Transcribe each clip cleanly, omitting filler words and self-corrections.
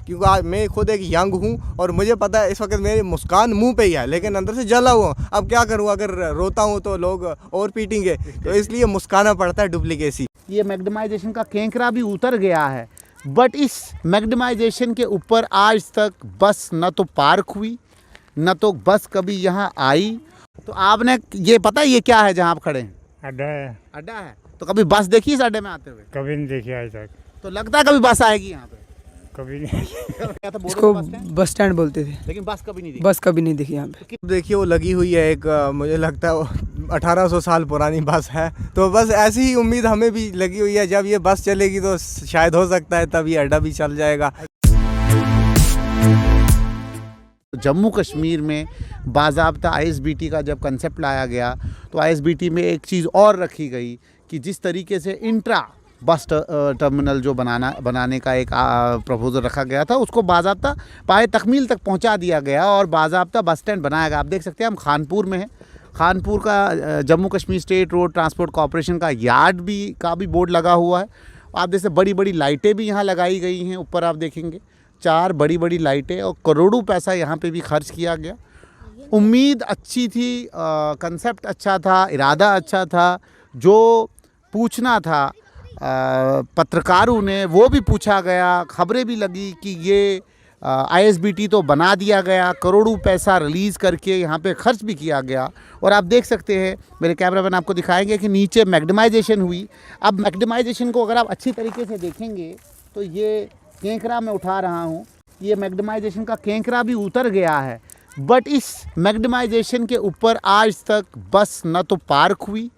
क्योंकि आज मैं खुद एक यंग हूँ और मुझे पता है इस वक्त मेरी मुस्कान मुंह पे ही है, लेकिन अंदर से जला हुआ हूँ। अब क्या करूँ, अगर रोता हूँ तो लोग और पीटेंगे, तो इसलिए मुस्काना पड़ता है डुप्लीकेसी। ये मैग्नेटाइजेशन का केंकरा भी उतर गया है, बट इस मैग्नेटाइजेशन के ऊपर आज तक बस न तो पार्क हुई, न तो बस कभी यहाँ आई। तो आपने ये पता है ये क्या है जहाँ आप खड़े हैं? अड्डा है। अड्डा है। तो कभी बस देखी इस अड्डे में आते हुए? कभी नहीं देखी आज तक। तो लगता है कभी बस आएगी यहाँ पे? कभी नहीं। क्या था, इसको बस स्टैंड बोलते थे, लेकिन बस कभी नहीं देखी। बस कभी नहीं देखी यहाँ पे। देखिए वो लगी हुई है एक, मुझे लगता है वो 1800 साल पुरानी बस है। तो बस ऐसी ही उम्मीद हमें भी लगी हुई है, जब ये बस चलेगी तो शायद हो सकता है तब ये अड्डा भी चल जाएगा। जम्मू कश्मीर में बाज़ाब्ता आईएसबीटी का जब कंसेप्ट लाया गया तो आईएसबीटी में एक चीज़ और रखी गई कि जिस तरीके से इंट्रा बस टर्मिनल जो बनाने का एक प्रपोजल रखा गया था, उसको बाज़ाब्ता पाए तकमील तक पहुंचा दिया गया और बाज़ाब्ता बस स्टैंड बनाया गया। आप देख सकते हैं हम खानपुर में हैं। खानपुर का Jammu Kashmir state road transport corporation का यार्ड का भी बोर्ड लगा हुआ है। आप जैसे बड़ी बड़ी लाइटें भी यहाँ लगाई गई हैं। ऊपर आप देखेंगे 4 बड़ी बड़ी लाइटें, और करोड़ों पैसा यहाँ पे भी खर्च किया गया। उम्मीद अच्छी थी, कंसेप्ट अच्छा था, इरादा अच्छा था। जो पूछना था पत्रकारों ने वो भी पूछा गया, खबरें भी लगी कि ये आईएसबीटी तो बना दिया गया, करोड़ों पैसा रिलीज़ करके यहाँ पे खर्च भी किया गया। और आप देख सकते हैं, मेरे कैमरामैन आपको दिखाएंगे कि नीचे मैग्नेटाइजेशन हुई। अब मैग्नेटाइजेशन को अगर आप अच्छी तरीके से देखेंगे तो ये केंकरा मैं उठा रहा हूँ, ये मैग्नेटाइजेशन का केंकरा भी उतर गया है, बट इस मैग्नेटाइजेशन के ऊपर आज तक बस न तो पार्क हुई,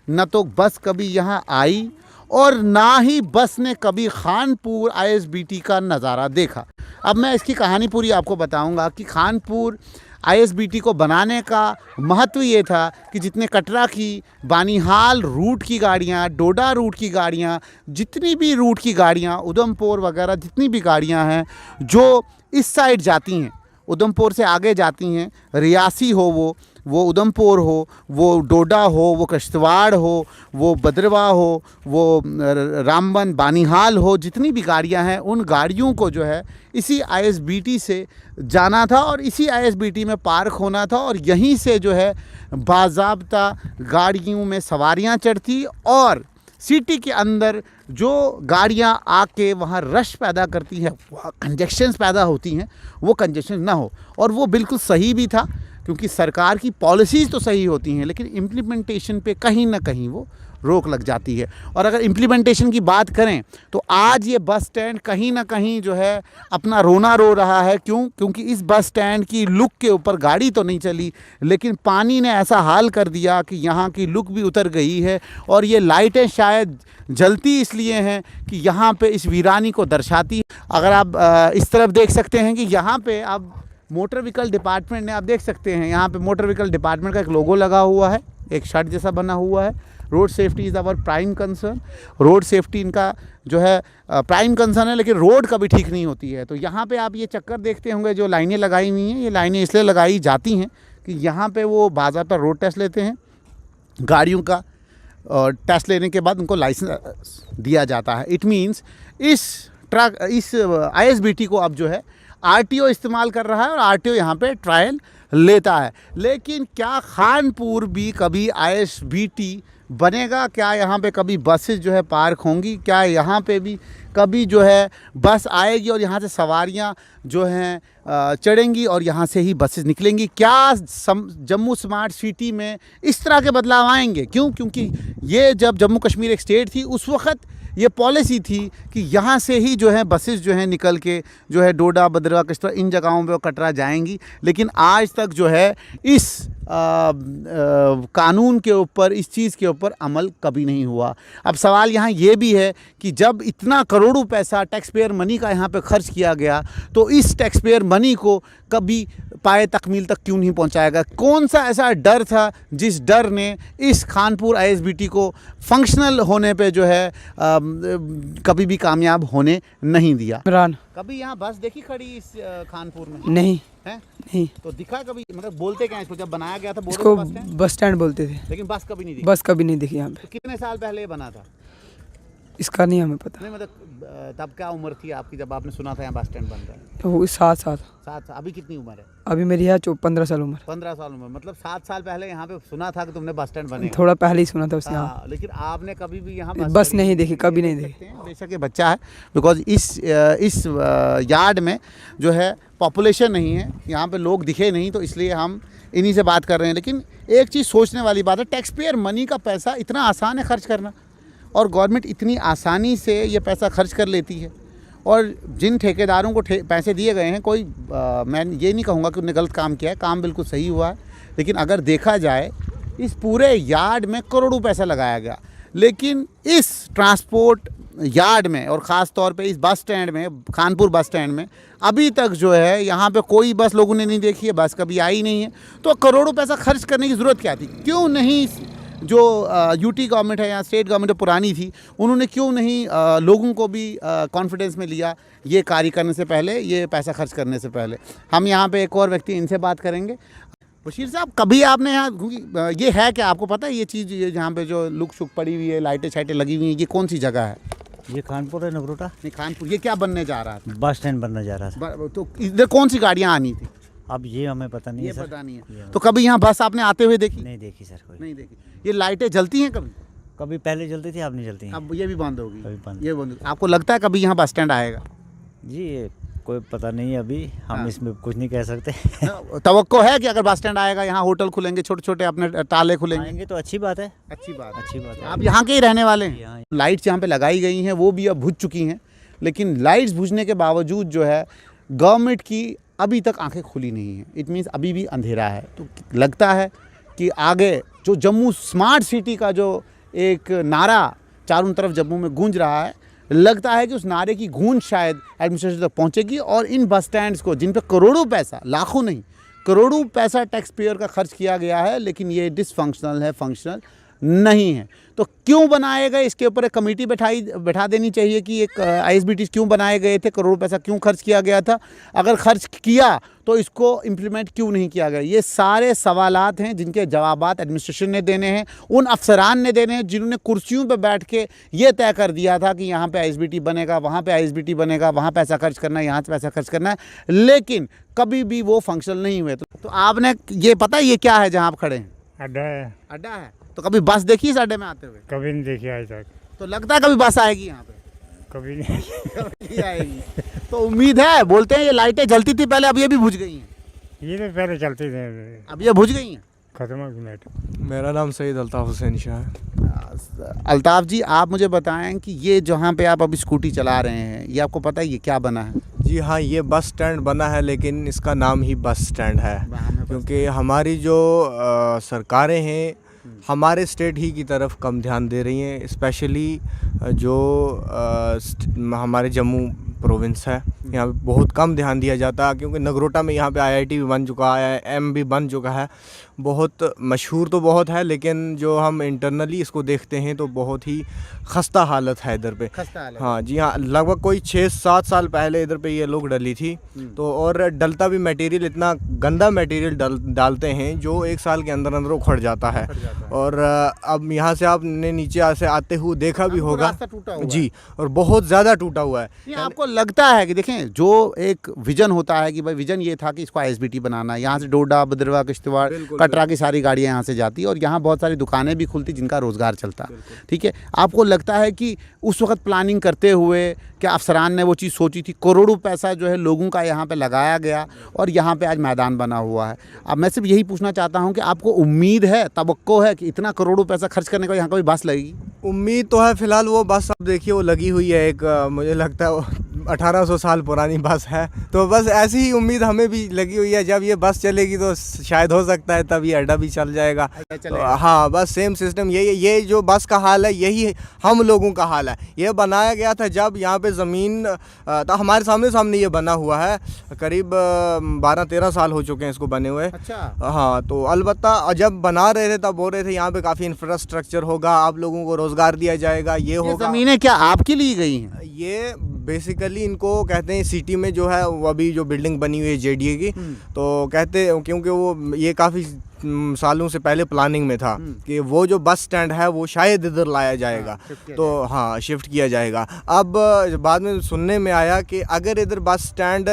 न तो बस कभी यहाँ आई, और ना ही बस ने कभी खानपुर आईएसबीटी का नज़ारा देखा। अब मैं इसकी कहानी पूरी आपको बताऊंगा कि खानपुर आईएसबीटी को बनाने का महत्व ये था कि जितने कटरा की बानीहाल रूट की गाड़ियाँ, डोडा रूट की गाड़ियाँ, जितनी भी रूट की गाड़ियाँ, उधमपुर वगैरह जितनी भी गाड़ियाँ हैं जो इस साइड जाती हैं, उधमपुर से आगे जाती हैं, रियासी हो वो उधमपुर हो, वो डोडा हो, वो किश्तवाड़ हो, वो भद्रवाह हो, वो रामबन बानीहाल हो, जितनी भी गाड़ियां हैं उन गाड़ियों को जो है इसी आईएसबीटी से जाना था और इसी आईएसबीटी में पार्क होना था। और यहीं से जो है बाज़ाब्ता गाड़ियों में सवारियां चढ़ती और सिटी के अंदर जो गाड़ियां आके वहाँ रश पैदा करती हैं, कंजेक्शंस पैदा होती हैं, वो कंजेक्शन ना हो। और वो बिल्कुल सही भी था, क्योंकि सरकार की पॉलिसीज़ तो सही होती हैं लेकिन इम्प्लीमेंटेशन पे कहीं ना कहीं वो रोक लग जाती है। और अगर इम्प्लीमेंटेशन की बात करें तो आज ये बस स्टैंड कहीं ना कहीं जो है अपना रोना रो रहा है। क्योंकि इस बस स्टैंड की लुक के ऊपर गाड़ी तो नहीं चली, लेकिन पानी ने ऐसा हाल कर दिया कि यहाँ की लुक भी उतर गई है। और ये लाइटें शायद जलती इसलिए हैं कि यहाँ पे इस वीरानी को दर्शाती। अगर आप इस तरफ देख सकते हैं कि यहाँ पे अब मोटर व्हीकल डिपार्टमेंट ने, आप देख सकते हैं यहाँ पे मोटर व्हीकल डिपार्टमेंट का एक लोगो लगा हुआ है, एक शर्ट जैसा बना हुआ है। Road safety is our prime concern. Road safety इनका जो है प्राइम कंसर्न है, लेकिन रोड कभी ठीक नहीं होती है। तो यहाँ पे आप ये चक्कर देखते होंगे, जो लाइनें लगाई हुई हैं, ये लाइनें इसलिए लगाई जाती हैं कि यहाँ पे वो बाज़ाब्ता रोड टेस्ट लेते हैं गाड़ियों का, और टेस्ट लेने के बाद उनको लाइसेंस दिया जाता है। इट मीन्स इस आईएसबीटी को अब जो है आरटीओ इस्तेमाल कर रहा है और आरटीओ यहाँ पे ट्रायल लेता है। लेकिन क्या खानपुर भी कभी आईएसबीटी बनेगा? क्या यहाँ पे कभी बसेस जो है पार्क होंगी? क्या यहाँ पे भी कभी जो है बस आएगी और यहाँ से सवारियाँ जो हैं चढ़ेंगी और यहाँ से ही बसेस निकलेंगी? क्या जम्मू स्मार्ट सिटी में इस तरह के बदलाव आएंगे? क्योंकि ये जब जम्मू कश्मीर एक स्टेट थी उस वक्त ये पॉलिसी थी कि यहाँ से ही जो है बसेस जो हैं निकल के जो है डोडा, भद्रवाह, किश्तवाड़, इन जगहों पे कटरा जाएंगी। लेकिन आज तक जो है इस कानून के ऊपर, इस चीज़ के ऊपर अमल कभी नहीं हुआ। अब सवाल यहाँ ये भी है कि जब इतना करोड़ों पैसा टैक्स पेयर मनी का यहाँ पे खर्च किया गया तो इस टैक्स पेयर मनी को कभी पाए तकमील तक क्यों नहीं पहुँचाएगा? कौन सा ऐसा डर था जिस डर ने इस खानपुर आईएसबीटी को फंक्शनल होने पे जो है कभी भी कामयाब होने नहीं दिया? इमरान, कभी यहाँ बस देखी खड़ी इस खानपुर में? नहीं है? नहीं। तो दिखा कभी? मतलब बोलते क्या इसको? जब बनाया गया था इसको बस स्टैंड बोलते थे, लेकिन बस कभी नहीं दिखी। बस कभी नहीं दिखी यहाँ पे। कितने साल पहले ये बना था? इसका नहीं हमें पता। नहीं मतलब तब क्या उम्र थी आपकी जब आपने सुना था यहाँ बस स्टैंड बन रहा है? तो वो 7 साल। 7 साल। अभी कितनी उम्र है? अभी मेरी है 15 साल उम्र। 15 साल उम्र। मतलब 7 साल पहले यहाँ पे सुना था कि तुमने बस स्टैंड बनेगा। थोड़ा पहले ही सुना था उसने। हाँ, हाँ, लेकिन आपने कभी भी यहाँ बस नहीं देखी, कभी नहीं देखी। बेशक ये बच्चा है, बिकॉज इस यार्ड में जो है पॉपुलेशन नहीं है, यहाँ पे लोग दिखे नहीं, तो इसलिए हम इन्हीं से बात कर रहे हैं। लेकिन एक चीज़ सोचने वाली बात है, टैक्स पेयर मनी का पैसा इतना आसान है खर्च करना, और गवर्नमेंट इतनी आसानी से ये पैसा खर्च कर लेती है। और जिन ठेकेदारों को पैसे दिए गए हैं, कोई मैं ये नहीं कहूँगा कि उन्होंने गलत काम किया है, काम बिल्कुल सही हुआ है। लेकिन अगर देखा जाए इस पूरे यार्ड में करोड़ों पैसा लगाया गया, लेकिन इस ट्रांसपोर्ट यार्ड में और ख़ास तौर पे इस बस स्टैंड में, कानपुर बस स्टैंड में अभी तक जो है यहाँ पे कोई बस लोगों ने नहीं देखी है, बस कभी आई नहीं है। तो करोड़ों पैसा खर्च करने की ज़रूरत क्या थी? क्यों नहीं जो यूटी गवर्नमेंट है या स्टेट गवर्नमेंट पुरानी थी, उन्होंने क्यों नहीं लोगों को भी कॉन्फिडेंस में लिया ये कार्य करने से पहले, ये पैसा खर्च करने से पहले? हम यहाँ पे एक और व्यक्ति, इनसे बात करेंगे। बशीर साहब, कभी आपने यहाँ, ये है क्या, आपको पता है ये चीज़, ये जहाँ पे जो लुक शुक पड़ी हुई है, लाइटें शाइटें लगी हुई हैं, ये कौन सी जगह है? ये कानपुर है, नगरोटा। नहीं, कानपुर। ये क्या बनने जा रहा था? बस स्टैंड बनने जा रहा था। तो इधर कौन सी गाड़ियाँ आनी थी? अब ये हमें पता नहीं ये है सर। पता नहीं है। ये तो कभी यहाँ बस आपने आते हुए देखी? नहीं देखी सर, कोई नहीं देखी। ये लाइटें जलती हैं कभी? कभी पहले जलती थी, अब नहीं जलती हैं। अब ये भी बंद होगी? कभी बंद। ये बंद होगी। आपको लगता है कभी यहाँ बस स्टैंड आएगा? जी ये कोई पता नहीं है अभी, हम हाँ। इसमें कुछ नहीं कह सकते। तवक्को है कि अगर बस स्टैंड आएगा यहाँ होटल खुलेंगे, छोटे छोटे अपने ताले खुलेंगे? आएंगे तो अच्छी बात है। अच्छी बात। अच्छी बात है। आप यहाँ के ही रहने वाले हैं? यहाँ लाइट्स यहाँ पे लगाई गई हैं, वो भी अब बुझ चुकी हैं, लेकिन लाइट्स बुझने के बावजूद जो है गवर्नमेंट की अभी तक आंखें खुली नहीं हैं। इट मीन्स अभी भी अंधेरा है। तो लगता है कि आगे जो जम्मू स्मार्ट सिटी का जो एक नारा चारों तरफ जम्मू में गूंज रहा है, लगता है कि उस नारे की गूंज शायद एडमिनिस्ट्रेशन तक पहुंचेगी, और इन बस स्टैंड्स को, जिन पे करोड़ों पैसा, लाखों नहीं, करोड़ों पैसा टैक्स पेयर का खर्च किया गया है, लेकिन ये डिसफंक्शनल है, फंक्शनल नहीं है। तो क्यों बनाए गए, इसके ऊपर एक कमेटी बैठा देनी चाहिए कि एक आईएसबीटी क्यों बनाए गए थे, करोड़ों पैसा क्यों खर्च किया गया था, अगर खर्च किया तो इसको इम्प्लीमेंट क्यों नहीं किया गया। ये सारे सवालात हैं जिनके जवाबात एडमिनिस्ट्रेशन ने देने हैं, उन अफसरान ने देने हैं जिन्होंने कुर्सियों पर बैठ के ये तय कर दिया था कि यहाँ पे आईएसबीटी बनेगा, वहाँ पे आईएसबीटी बनेगा, वहाँ पैसा खर्च करना है, यहाँ से पैसा खर्च करना है, लेकिन कभी भी वो फंक्शनल नहीं हुए। तो आपने ये पता है ये क्या है जहाँ आप खड़े हैं? अड्डा है। अड्डा है। तो कभी बस देखी इस अड्डे में आते हुए? कभी नहीं देखी आज तक। तो लगता है कभी बस आएगी यहाँ पे? कभी नहीं। कभी आएगी। तो उम्मीद है। बोलते हैं ये लाइटें जलती थी पहले, अब ये भी बुझ गई हैं। ये तो पहले चलते थे, अब ये बुझ गई हैं। खत्म हो गई लाइट। मेरा नाम सईद अल्ताफ़ हुसैन शाह है। अल्ताफ़ जी, आप मुझे बताएं कि ये जहाँ पे आप अभी स्कूटी चला रहे हैं, ये आपको पता है ये क्या बना है? जी हाँ, ये बस स्टैंड बना है, लेकिन इसका नाम ही बस स्टैंड है, क्योंकि हमारी जो सरकारें हैं हमारे स्टेट ही की तरफ कम ध्यान दे रही हैं, स्पेशली जो हमारे जम्मू प्रोविंस है, यहाँ पे बहुत कम ध्यान दिया जाता है, क्योंकि नगरोटा में यहाँ पे आईआईटी भी बन चुका है, IIM भी बन चुका है, बहुत मशहूर तो बहुत है, लेकिन जो हम इंटरनली इसको देखते हैं तो बहुत ही खस्ता हालत है इधर पे। हाँ जी हाँ, लगभग कोई 6-7 साल पहले इधर पे ये लोग डली थी, तो और डलता भी मटेरियल इतना गंदा मटेरियल डालते हैं जो 1 साल के अंदर अंदर उखड़ जाता है। और अब यहाँ से आपने नीचे से आते हुए देखा भी होगा जी, और बहुत ज़्यादा टूटा हुआ है। आपको लगता है कि देखें, जो एक विजन होता है कि भाई विजन ये था कि इसको आईएसबीटी बनाना, यहाँ से डोडा, भद्रवा, किश्तवाड़, कटरा की सारी गाड़ियाँ यहाँ से जाती और यहाँ बहुत सारी दुकानें भी खुलती जिनका रोज़गार चलता। ठीक है, आपको लगता है कि उस वक्त प्लानिंग करते हुए क्या अफसरान ने वो चीज़ सोची थी? करोड़ों पैसा जो है लोगों का यहाँ पे लगाया गया और यहाँ पे आज मैदान बना हुआ है। अब मैं सिर्फ यही पूछना चाहता हूँ कि आपको उम्मीद है, तवक्को है कि इतना करोड़ों पैसा खर्च करने का यहाँ कभी बस लगेगी? उम्मीद तो है फिलहाल। वो बस अब देखिए वो लगी हुई है, एक मुझे लगता है 1800 साल पुरानी बस है, तो बस ऐसी ही उम्मीद हमें भी लगी हुई है। जब ये बस चलेगी तो शायद हो सकता है तब ये अड्डा भी चल जाएगा। तो हाँ, बस सेम सिस्टम यही, ये जो बस का हाल है यही हम लोगों का हाल है। ये बनाया गया था जब यहाँ पे ज़मीन तो हमारे सामने ये बना हुआ है, करीब 12-13 साल हो चुके हैं इसको बने हुए। अच्छा। हाँ, तो अलबत्ता जब बना रहे थे तब बोल रहे थे यहाँ पे काफ़ी इंफ्रास्ट्रक्चर होगा, आप लोगों को रोज़गार दिया जाएगा, ये होगा। ज़मीनें क्या आपकी ली गई हैं? ये बेसिकली इनको कहते हैं सिटी में जो है वो अभी जो बिल्डिंग बनी हुई है जेडीए की, तो कहते हैं क्योंकि वो ये काफ़ी सालों से पहले प्लानिंग में था कि वो जो बस स्टैंड है वो शायद इधर लाया जाएगा, तो हाँ शिफ्ट किया जाएगा। अब बाद में सुनने में आया कि अगर इधर बस स्टैंड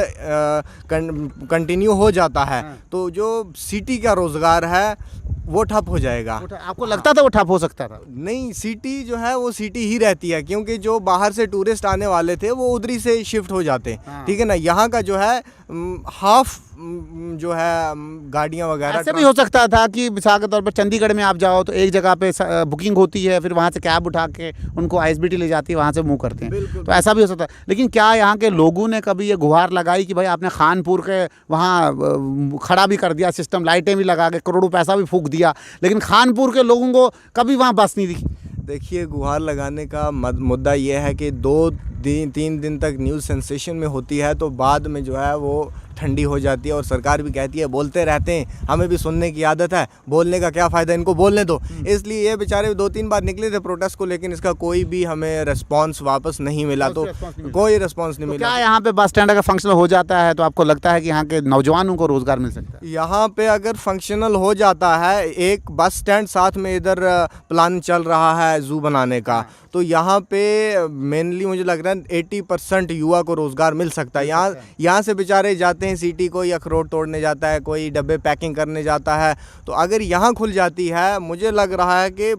कंटिन्यू हो जाता है तो जो सिटी का रोज़गार है वो ठप हो जाएगा। आपको लगता था वो ठप हो सकता था? नहीं, सिटी जो है वो सिटी ही रहती है, क्योंकि जो बाहर से टूरिस्ट आने वाले थे वो उधरी से शिफ्ट हो जाते हैं, ठीक है ना। यहाँ का जो है हाफ जो है गाड़ियाँ वगैरह। ऐसे भी हो सकता था कि मिसाल के तौर पर चंडीगढ़ में आप जाओ तो एक जगह पे बुकिंग होती है, फिर वहाँ से कैब उठा के उनको आईएसबीटी ले जाती है, वहाँ से मूव करते हैं, तो ऐसा भी हो सकता है। लेकिन क्या यहाँ के लोगों ने कभी ये गुहार लगाई कि भाई आपने खानपुर के वहाँ खड़ा भी कर दिया सिस्टम, लाइटें भी लगा के करोड़ों पैसा भी फूंक दिया, लेकिन खानपुर के लोगों को कभी वहाँ बस नहीं दिखी? देखिए, गुहार लगाने का मुद्दा ये है कि 2-3 दिन तक न्यूज़ सेंसेशन में होती है, तो बाद में जो है वो ठंडी हो जाती है और सरकार भी कहती है बोलते रहते हैं, हमें भी सुनने की आदत है, बोलने का क्या फ़ायदा, इनको बोलने दो। इसलिए ये बेचारे 2-3 बार निकले थे प्रोटेस्ट को, लेकिन इसका कोई भी हमें रिस्पांस वापस नहीं मिला, तो कोई रिस्पांस नहीं मिला। क्या यहाँ पे बस स्टैंड अगर फंक्शनल हो जाता है तो आपको लगता है कि यहाँ के नौजवानों को रोज़गार मिल सकता है? यहाँ पे अगर फंक्शनल हो जाता है, एक बस स्टैंड साथ में इधर प्लान चल रहा है ज़ू बनाने का, तो यहाँ पे मेनली मुझे लग रहा है 80% युवा को रोज़गार मिल सकता है। यहाँ से बेचारे जाते हैं सिटी, कोई अखरोट तोड़ने जाता है, कोई डब्बे पैकिंग करने जाता है, तो अगर यहाँ खुल जाती है मुझे लग रहा है कि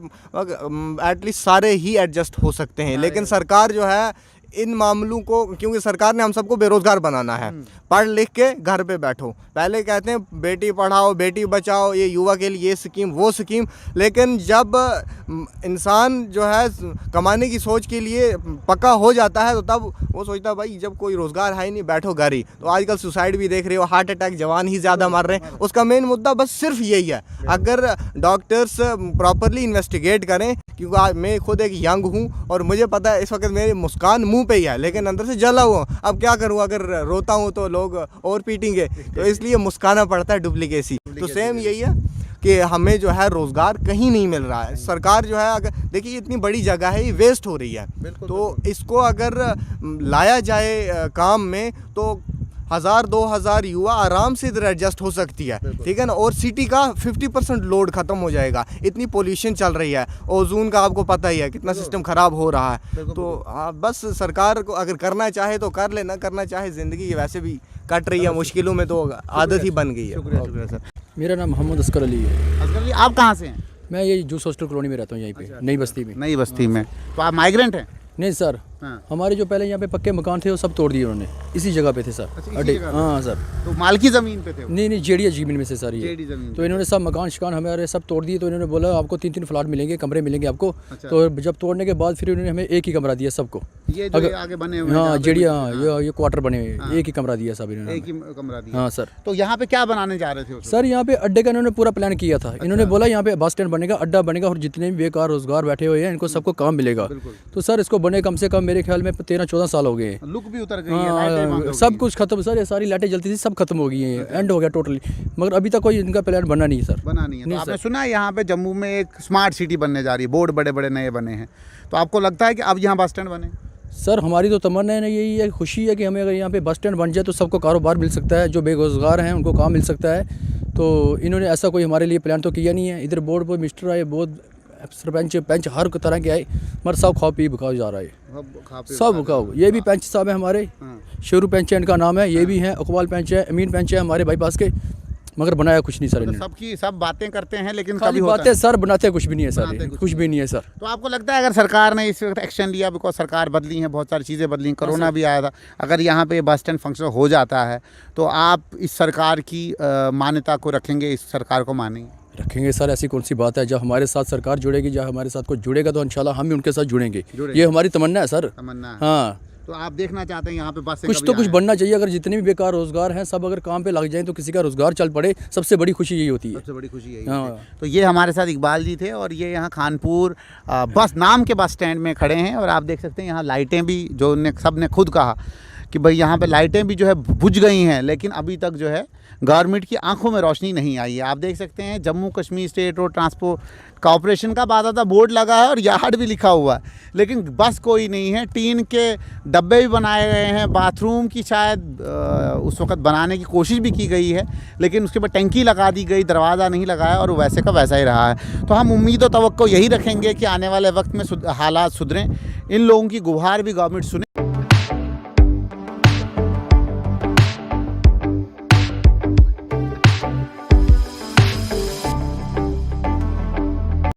एटलीस्ट सारे ही एडजस्ट हो सकते हैं। लेकिन सरकार जो है इन मामलों को, क्योंकि सरकार ने हम सबको बेरोज़गार बनाना है, पढ़ लिख के घर पे बैठो। पहले कहते हैं बेटी पढ़ाओ बेटी बचाओ, ये युवा के लिए ये स्कीम वो स्कीम, लेकिन जब इंसान जो है कमाने की सोच के लिए पक्का हो जाता है तो तब वो सोचता है भाई जब कोई रोज़गार है ही नहीं, बैठो घर ही। तो आजकल सुसाइड भी देख रहे हो, हार्ट अटैक जवान ही ज़्यादा मर रहे हैं। उसका मेन मुद्दा बस सिर्फ यही है, अगर डॉक्टर्स प्रॉपरली इन्वेस्टिगेट करें, क्योंकि मैं खुद एक यंग हूँ और मुझे पता है इस वक्त मेरी मुस्कान मुंह पे ही है, लेकिन अंदर से जला हुआ। अब क्या करूँ, अगर रोता हूँ तो लोग और पीटेंगे, तो इसलिए मुस्काना पड़ता है, डुप्लीकेसी। तो सेम यही है कि हमें जो है रोज़गार कहीं नहीं मिल रहा है। सरकार जो है, अगर देखिए इतनी बड़ी जगह है, ये वेस्ट हो रही है, तो इसको अगर लाया जाए काम में तो 1000-2000 युवा आराम से इधर एडजस्ट हो सकती है, ठीक है ना। और सिटी का 50% लोड ख़त्म हो जाएगा। इतनी पोल्यूशन चल रही है, ओजोन का आपको पता ही है कितना सिस्टम ख़राब हो रहा है। तो बस सरकार को अगर करना चाहे तो कर ले, ना करना चाहे ज़िंदगी वैसे भी कट रही है मुश्किलों में, तो आदत ही बन गई है। शुक्रिया सर। मेरा नाम मोहम्मद असगर अली है। असगर अली, आप कहाँ से हैं? मैं ये जूस हॉस्टल कॉलोनी में रहता हूँ, यहीं पे नई बस्ती में। नई बस्ती में। तो आप माइग्रेंट हैं? नहीं सर, हमारे जो पहले यहाँ पे पक्के मकान थे वो सब तोड़ दिए उन्होंने, इसी जगह पे थे सर। अड्डे, हाँ सर। तो मालकी ज़मीन पे थे? नहीं, जेडीए ज़मीन में से सर ये। ज़मीन। तो इन्होंने सब मकान शिकान हमारे सब तोड़ दिए। तो इन्होंने बोला आपको 3-3 फ्लैट मिलेंगे, कमरे मिलेंगे आपको। तो जब तोड़ने के बाद फिर उन्होंने हमें एक ही कमरा दिया सबको। ये जो आगे बने हुए, हाँ जेडीए, हाँ ये क्वार्टर बने हुए, एक ही कमरा दिया सब इन्होंने, एक ही कमरा दिया। हाँ सर। तो यहाँ पे क्या बनाने जा रहे थे सर? यहाँ पे अड्डे का इन्होंने पूरा प्लान किया था। इन्होंने बोला यहाँ पे बस स्टैंड बनेगा, अड्डा बनेगा, और जितने भी बेकार रोजगार बैठे हुए हैं इनको सबको काम मिलेगा। तो सर इसको बने कम से कम मेरे ख्याल में 13-14 साल हो गए। लुक भी उतर गई है, लाइटें बंद हो गई सब कुछ खत्म सर, ये सारी लाइटें जलती थी सब खत्म हो गई हैं, एंड हो गया टोटली। मगर अभी तक कोई इनका प्लान बना नहीं है सर। बना नहीं है। तो आपने सुना है यहाँ पे जम्मू में एक स्मार्ट सिटी बनने जा रही है, बोर्ड बड़े बड़े नए बने हैं, तो आपको लगता है कि अब यहाँ बस स्टैंड बने? सर हमारी तो तमन्ना है, यही है, खुशी है कि हमें अगर यहाँ पे बस स्टैंड बन जाए तो सबको कारोबार मिल सकता है, जो बेरोजगार हैं उनको काम मिल सकता है। तो इन्होंने ऐसा कोई हमारे लिए प्लान तो किया नहीं है। इधर बोर्ड पर मिनिस्टर आए, बहुत सरपंच पंच हर तरह के आए, मगर सब खा पी भुकाओ जा रहा है, सब भुकाओ। ये भी पंच साहब है हमारे, शेरू पंच है इनका नाम है, ये भी हैं, अकबाल पंच है, अमीन पंच है हमारे बाईपास के, मगर बनाया कुछ नहीं सर। सबकी सब बातें करते हैं लेकिन खाली बातें सर, बनाते कुछ भी नहीं है सर, कुछ भी नहीं है सर। तो आपको लगता है अगर सरकार ने इस वक्त एक्शन लिया, बिकॉज सरकार बदली है, बहुत सारी चीज़ें बदली, कोरोना भी आया था, अगर यहाँ पे बस स्टैंड फंक्शन हो जाता है तो आप इस सरकार की मान्यता को रखेंगे, इस सरकार को मानेंगे? रखेंगे सर, ऐसी कौन सी बात है। जब हमारे साथ सरकार जुड़ेगी, जब हमारे साथ कोई जुड़ेगा तो इंशाल्लाह हम भी उनके साथ जुड़ेंगे, ये हमारी तमन्ना है सर। तमन्ना है। हाँ, तो आप देखना चाहते हैं यहाँ पे बस कुछ तो कुछ बनना चाहिए। अगर जितने भी बेकार रोजगार हैं सब अगर काम पे लग जाएं तो किसी का रोजगार चल पड़े, सबसे बड़ी खुशी यही होती है। सबसे बड़ी खुशी यही हाँ। है। तो ये हमारे साथ इकबाल जी थे और ये यहाँ खानपुर बस नाम के बस स्टैंड में खड़े हैं और आप देख सकते हैं यहाँ लाइटें भी, जो सब ने खुद कहा कि भाई यहाँ पे लाइटें भी जो है बुझ गई हैं, लेकिन अभी तक जो है गवर्नमेंट की आंखों में रोशनी नहीं आई है। आप देख सकते हैं Jammu Kashmir state road transport corporation का बाकायदा बोर्ड लगा है और यार्ड भी लिखा हुआ है, लेकिन बस कोई नहीं है। टीन के डब्बे भी बनाए गए हैं, बाथरूम की शायद उस वक्त बनाने की कोशिश भी की गई है, लेकिन उसके बाद टंकी लगा दी गई, दरवाज़ा नहीं लगाया और वैसे का वैसा ही रहा है। तो हम उम्मीद और तवक्को यही रखेंगे कि आने वाले वक्त में हालात सुधरें, इन लोगों की गुहार भी गवर्नमेंट सुने।